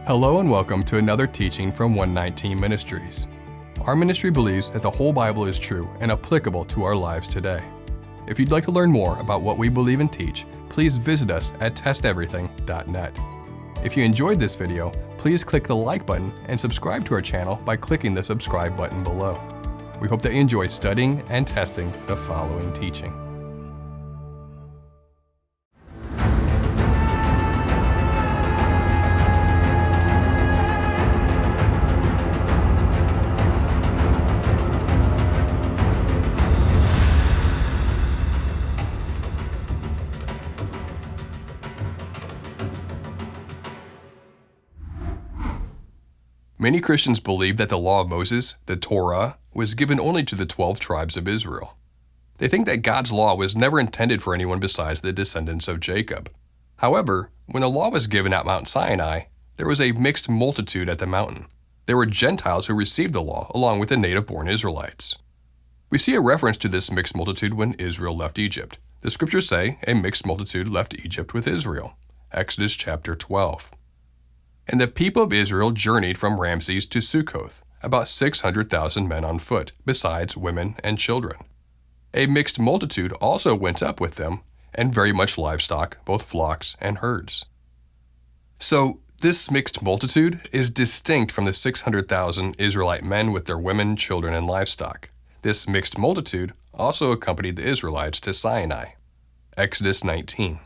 Hello and welcome to another teaching from 119 Ministries. Our ministry believes that the whole Bible is true and applicable to our lives today. If you'd like to learn more about what we believe and teach, please visit us at testeverything.net. If you enjoyed this video, please click the like button and subscribe to our channel by clicking the subscribe button below. We hope that you enjoy studying and testing the following teaching. Many Christians believe that the law of Moses, the Torah, was given only to the 12 tribes of Israel. They think that God's law was never intended for anyone besides the descendants of Jacob. However, when the law was given at Mount Sinai, there was a mixed multitude at the mountain. There were Gentiles who received the law along with the native-born Israelites. We see a reference to this mixed multitude when Israel left Egypt. The scriptures say a mixed multitude left Egypt with Israel. Exodus chapter 12. And the people of Israel journeyed from Ramses to Sukkoth, about 600,000 men on foot, besides women and children. A mixed multitude also went up with them, and very much livestock, both flocks and herds. So, this mixed multitude is distinct from the 600,000 Israelite men with their women, children, and livestock. This mixed multitude also accompanied the Israelites to Sinai. Exodus 19.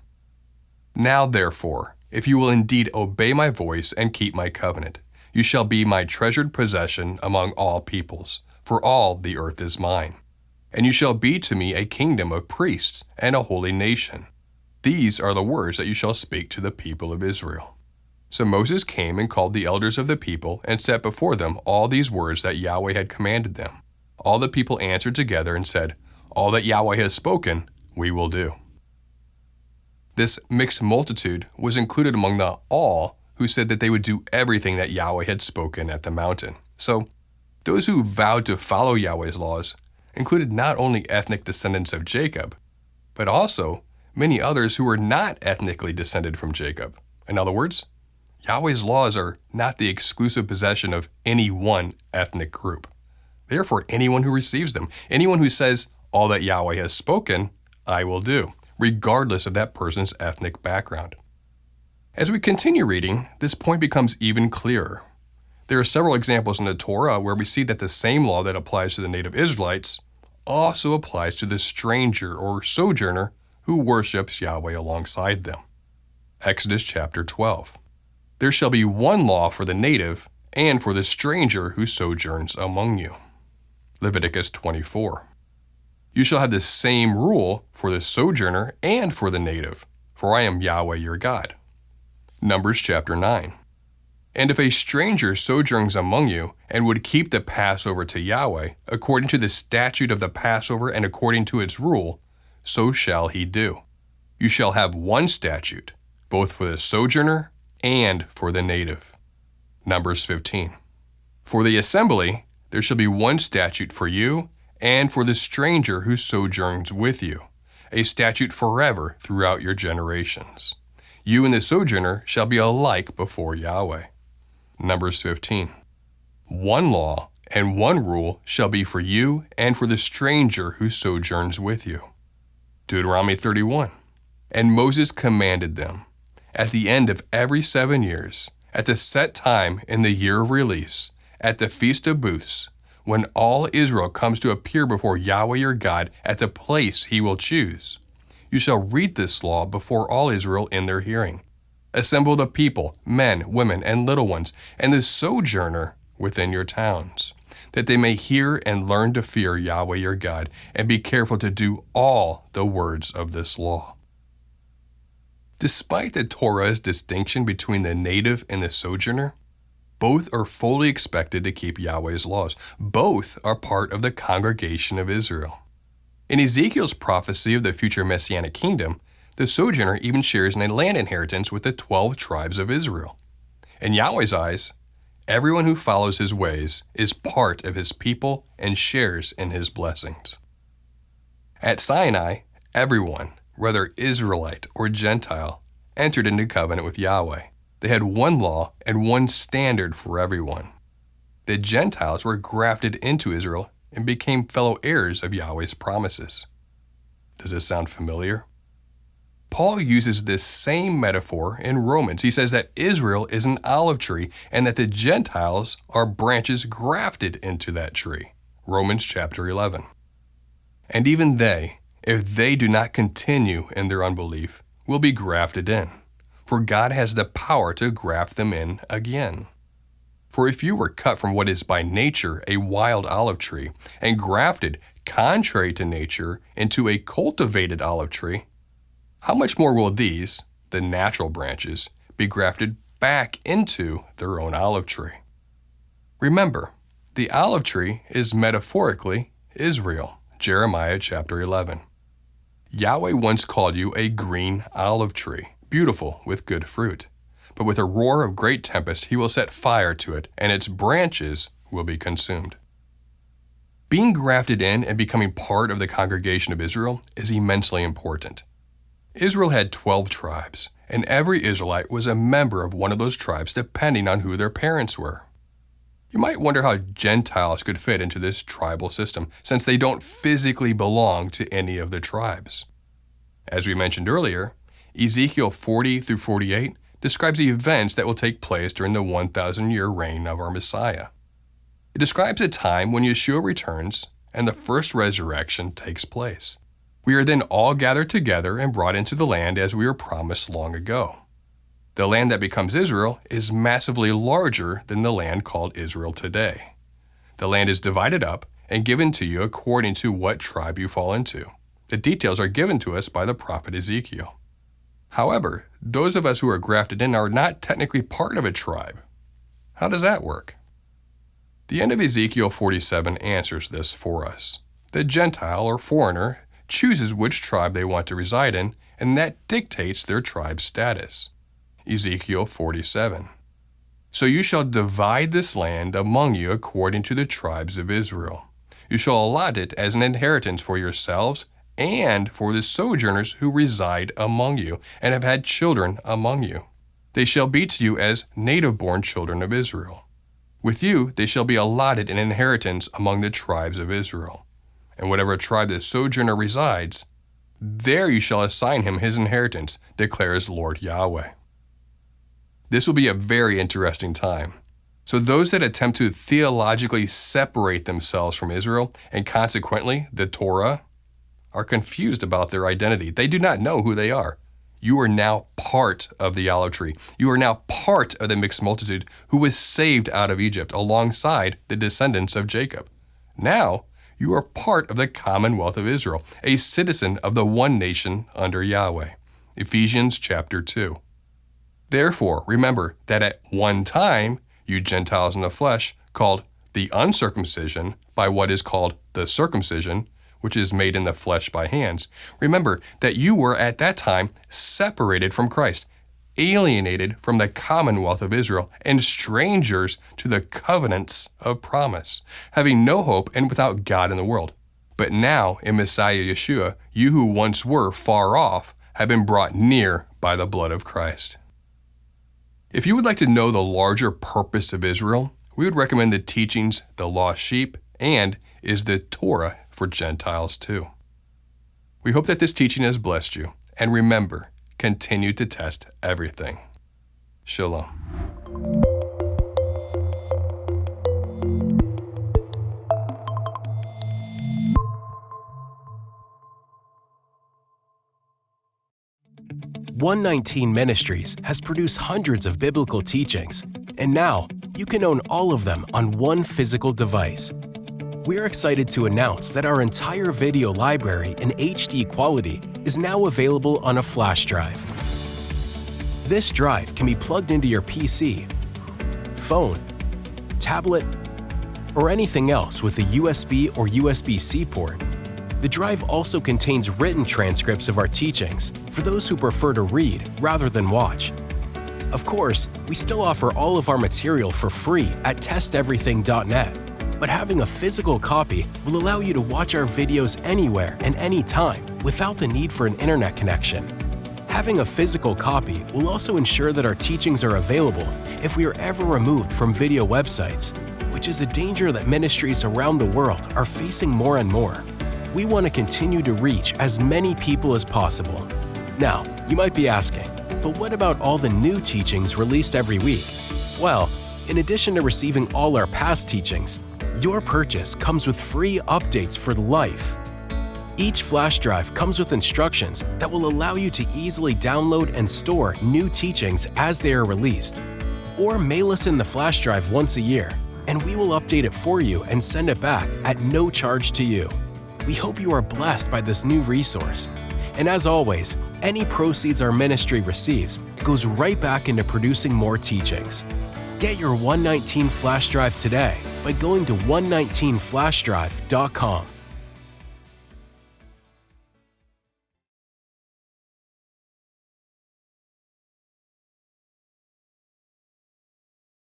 Now therefore, if you will indeed obey my voice and keep my covenant, you shall be my treasured possession among all peoples, for all the earth is mine. And you shall be to me a kingdom of priests and a holy nation. These are the words that you shall speak to the people of Israel. So Moses came and called the elders of the people and set before them all these words that Yahweh had commanded them. All the people answered together and said, "All that Yahweh has spoken, we will do." This mixed multitude was included among the all who said that they would do everything that Yahweh had spoken at the mountain. So, those who vowed to follow Yahweh's laws included not only ethnic descendants of Jacob, but also many others who were not ethnically descended from Jacob. In other words, Yahweh's laws are not the exclusive possession of any one ethnic group. They are for anyone who receives them. Anyone who says, "All that Yahweh has spoken, I will do," regardless of that person's ethnic background. As we continue reading, this point becomes even clearer. There are several examples in the Torah where we see that the same law that applies to the native Israelites also applies to the stranger or sojourner who worships Yahweh alongside them. Exodus chapter 12. There shall be one law for the native and for the stranger who sojourns among you. Leviticus 24. You shall have the same rule for the sojourner and for the native, for I am Yahweh your God. Numbers chapter 9. And if a stranger sojourns among you and would keep the Passover to Yahweh, according to the statute of the Passover and according to its rule, so shall he do. You shall have one statute, both for the sojourner and for the native. Numbers 15. For the assembly, there shall be one statute for you and for the stranger who sojourns with you, a statute forever throughout your generations. You and the sojourner shall be alike before Yahweh. Numbers 15. One law and one rule shall be for you and for the stranger who sojourns with you. Deuteronomy 31. And Moses commanded them, at the end of every 7 years, at the set time in the year of release, at the Feast of Booths, when all Israel comes to appear before Yahweh your God at the place he will choose. You shall read this law before all Israel in their hearing. Assemble the people, men, women, and little ones, and the sojourner within your towns, that they may hear and learn to fear Yahweh your God, and be careful to do all the words of this law. Despite the Torah's distinction between the native and the sojourner, both are fully expected to keep Yahweh's laws. Both are part of the congregation of Israel. In Ezekiel's prophecy of the future Messianic kingdom, the sojourner even shares in a land inheritance with the 12 tribes of Israel. In Yahweh's eyes, everyone who follows his ways is part of his people and shares in his blessings. At Sinai, everyone, whether Israelite or Gentile, entered into covenant with Yahweh. They had one law and one standard for everyone. The Gentiles were grafted into Israel and became fellow heirs of Yahweh's promises. Does this sound familiar? Paul uses this same metaphor in Romans. He says that Israel is an olive tree and that the Gentiles are branches grafted into that tree. Romans chapter 11. And even they, if they do not continue in their unbelief, will be grafted in, for God has the power to graft them in again. For if you were cut from what is by nature a wild olive tree and grafted, contrary to nature, into a cultivated olive tree, how much more will these, the natural branches, be grafted back into their own olive tree? Remember, the olive tree is metaphorically Israel, Jeremiah chapter 11. Yahweh once called you a green olive tree, beautiful with good fruit. But with a roar of great tempest he will set fire to it, and its branches will be consumed. Being grafted in and becoming part of the congregation of Israel is immensely important. Israel had 12 tribes, and every Israelite was a member of one of those tribes depending on who their parents were. You might wonder how Gentiles could fit into this tribal system, since they don't physically belong to any of the tribes. As we mentioned earlier, Ezekiel 40 through 48 describes the events that will take place during the 1,000-year reign of our Messiah. It describes a time when Yeshua returns and the first resurrection takes place. We are then all gathered together and brought into the land as we were promised long ago. The land that becomes Israel is massively larger than the land called Israel today. The land is divided up and given to you according to what tribe you fall into. The details are given to us by the prophet Ezekiel. However, those of us who are grafted in are not technically part of a tribe. How does that work? The end of Ezekiel 47 answers this for us. The Gentile or foreigner chooses which tribe they want to reside in, and that dictates their tribe's status. Ezekiel 47. So you shall divide this land among you according to the tribes of Israel. You shall allot it as an inheritance for yourselves and for the sojourners who reside among you and have had children among you. They shall be to you as native-born children of Israel. With you they shall be allotted an inheritance among the tribes of Israel. And whatever tribe the sojourner resides, there you shall assign him his inheritance, declares Lord Yahweh. This will be a very interesting time. So those that attempt to theologically separate themselves from Israel, and consequently the Torah, are confused about their identity. They do not know who they are. You are now part of the olive tree. You are now part of the mixed multitude who was saved out of Egypt alongside the descendants of Jacob. Now, you are part of the Commonwealth of Israel, a citizen of the one nation under Yahweh. Ephesians chapter 2. Therefore, remember that at one time, you Gentiles in the flesh, called the uncircumcision by what is called the circumcision, which is made in the flesh by hands, remember that you were at that time separated from Christ, alienated from the Commonwealth of Israel, and strangers to the covenants of promise, having no hope and without God in the world. But now, in Messiah Yeshua, you who once were far off have been brought near by the blood of Christ. If you would like to know the larger purpose of Israel, we would recommend the teachings The Lost Sheep and Is the Torah for Gentiles too. We hope that this teaching has blessed you, and remember, continue to test everything. Shalom. Ministries has produced hundreds of biblical teachings, and now you can own all of them on one physical device. We're excited to announce that our entire video library in HD quality is now available on a flash drive. This drive can be plugged into your PC, phone, tablet, or anything else with a USB or USB-C port. The drive also contains written transcripts of our teachings for those who prefer to read rather than watch. Of course, we still offer all of our material for free at testeverything.net, but having a physical copy will allow you to watch our videos anywhere and anytime without the need for an internet connection. Having a physical copy will also ensure that our teachings are available if we are ever removed from video websites, which is a danger that ministries around the world are facing more and more. We want to continue to reach as many people as possible. Now, you might be asking, but what about all the new teachings released every week? Well, in addition to receiving all our past teachings, your purchase comes with free updates for life. Each flash drive comes with instructions that will allow you to easily download and store new teachings as they are released. Or mail us in the flash drive once a year, and we will update it for you and send it back at no charge to you. We hope you are blessed by this new resource. And as always, any proceeds our ministry receives goes right back into producing more teachings. Get your 119 flash drive today by going to 119flashDrive.com.